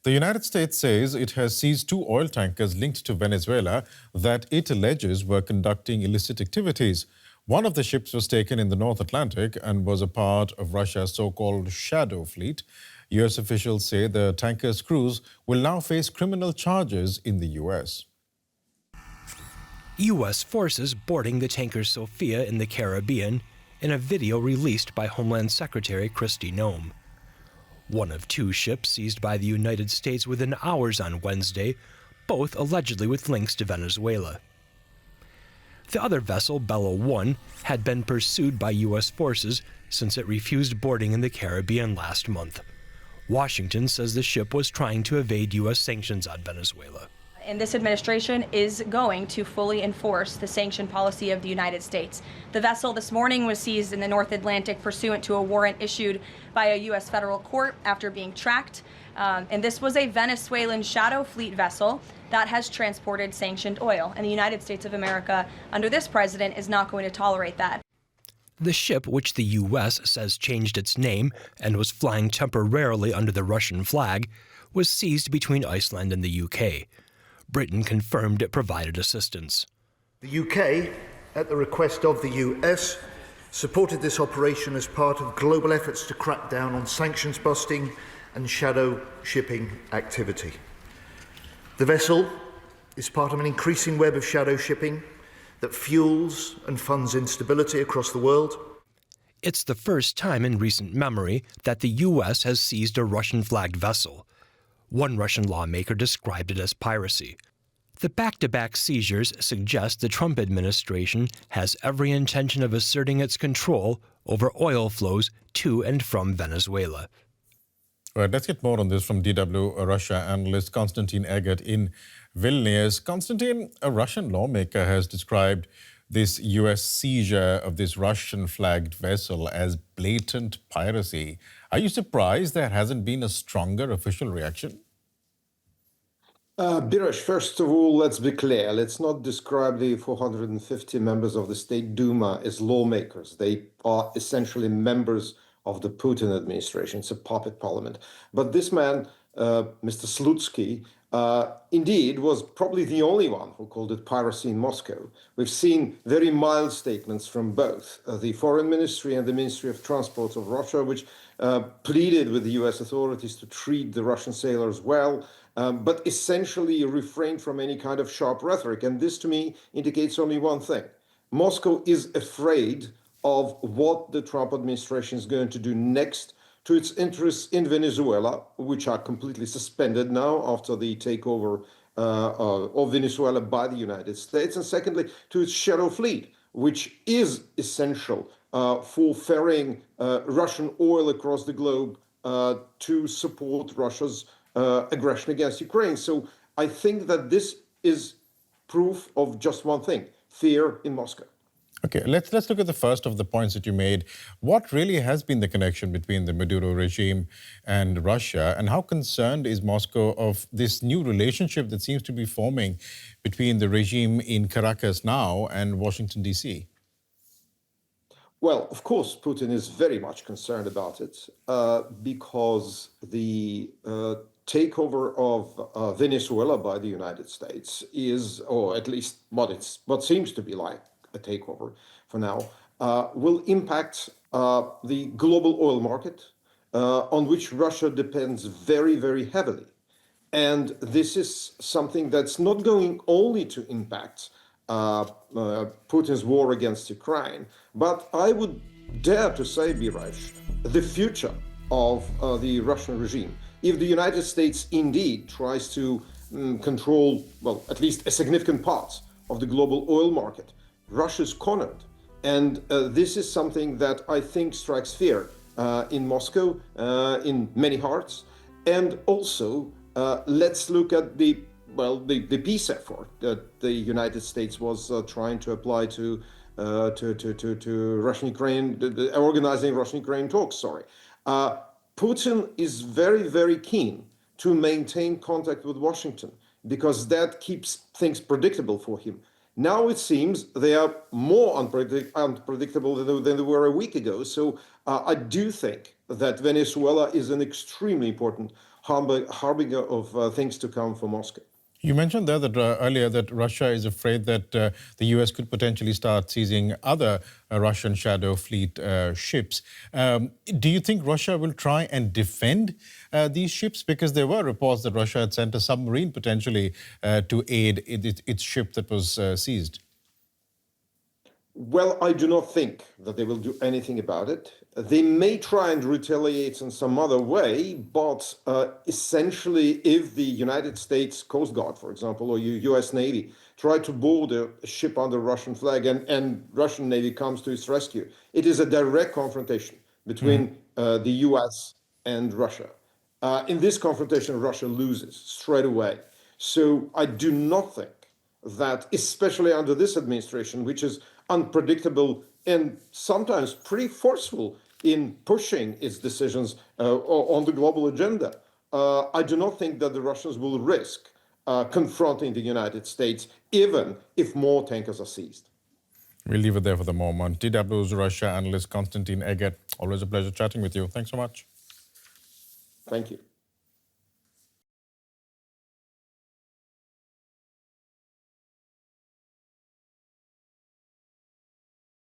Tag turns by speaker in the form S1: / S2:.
S1: The United States says it has seized two oil tankers linked to Venezuela that it alleges were conducting illicit activities. One of the ships was taken in the North Atlantic and was a part of Russia's so-called shadow fleet. U.S. officials say the tanker's crews will now face criminal charges in the U.S.
S2: U.S. forces boarding the tanker Sophia in the Caribbean in a video released by Homeland Secretary Kristi Noem. One of two ships seized by the United States within hours on Wednesday, both allegedly with links to Venezuela. The other vessel, Bella 1, had been pursued by U.S. forces since it refused boarding in the Caribbean last month. Washington says the ship was trying to evade U.S. sanctions on Venezuela.
S3: And this administration is going to fully enforce the sanction policy of the United States. The vessel this morning was seized in the North Atlantic pursuant to a warrant issued by a U.S. federal court after being tracked. And this was a Venezuelan shadow fleet vessel that has transported sanctioned oil. And the United States of America, under this president, is not going to tolerate that.
S2: The ship, which the U.S. says changed its name and was flying temporarily under the Russian flag, was seized between Iceland and the U.K. Britain confirmed it provided assistance.
S4: The UK, at the request of the US, supported this operation as part of global efforts to crack down on sanctions busting and shadow shipping activity. The vessel is part of an increasing web of shadow shipping that fuels and funds instability across the world.
S2: It's the first time in recent memory that the U.S. has seized a Russian-flagged vessel. One Russian lawmaker described it as piracy. The back-to-back seizures suggest the Trump administration has every intention of asserting its control over oil flows to and from Venezuela.
S1: All right, let's get more on this from DW Russia analyst Konstantin Eggert in Vilnius. Konstantin, a Russian lawmaker has described this U.S. seizure of this Russian-flagged vessel as blatant piracy. Are you surprised there hasn't been a stronger official reaction?
S5: Birash, first of all, let's be clear. Let's not describe the 450 members of the State Duma as lawmakers. They are essentially members of the Putin administration. It's a puppet parliament. But this man, Mr. Slutsky, indeed was probably the only one who called it piracy in Moscow. We've seen very mild statements from both the Foreign Ministry and the Ministry of Transport of Russia, which pleaded with the US authorities to treat the Russian sailors well, but essentially refrained from any kind of sharp rhetoric. And this, to me, indicates only one thing. Moscow is afraid of what the Trump administration is going to do next to its interests in Venezuela, which are completely suspended now after the takeover of Venezuela by the United States, and secondly, to its shadow fleet, which is essential for ferrying Russian oil across the globe to support Russia's aggression against Ukraine. So I think that this is proof of just one thing: fear in Moscow.
S1: Okay, let's look at the first of the points that you made. What really has been the connection between the Maduro regime and Russia, and how concerned is Moscow of this new relationship that seems to be forming between the regime in Caracas now and Washington, D.C.?
S5: Well, of course, Putin is very much concerned about it because the takeover of Venezuela by the United States is, or at least what seems to be like a takeover for now, will impact the global oil market on which Russia depends very, very heavily. And this is something that's not going only to impact Putin's war against Ukraine, but I would dare to say, Biraj, the future of the Russian regime. If the United States indeed tries to control, well, at least a significant part of the global oil market, Russia's cornered. And this is something that I think strikes fear in Moscow, in many hearts. And also, let's look at the peace effort that the United States was trying to apply to Russian-Ukraine, organizing Russian-Ukraine talks, Putin is very, very keen to maintain contact with Washington because that keeps things predictable for him. Now it seems they are more unpredictable than they were a week ago. So I do think that Venezuela is an extremely important harbinger of things to come for Moscow.
S1: You mentioned there that earlier that Russia is afraid that the US could potentially start seizing other Russian shadow fleet ships. Do you think Russia will try and defend these ships? Because there were reports that Russia had sent a submarine potentially to aid its ship that was seized.
S5: Well, I do not think that they will do anything about it. They may try and retaliate in some other way, but essentially, if the United States Coast Guard, for example, or US Navy try to board a ship under Russian flag and Russian Navy comes to its rescue, it is a direct confrontation between the US and Russia. In this confrontation, Russia loses straight away. So I do not think that, especially under this administration, which is unpredictable and sometimes pretty forceful in pushing its decisions on the global agenda, I do not think that the Russians will risk confronting the United States, even if more tankers are seized.
S1: We'll leave it there for the moment. DW's Russia analyst Konstantin Eggert, always a pleasure chatting with you. Thanks so much.
S5: Thank you.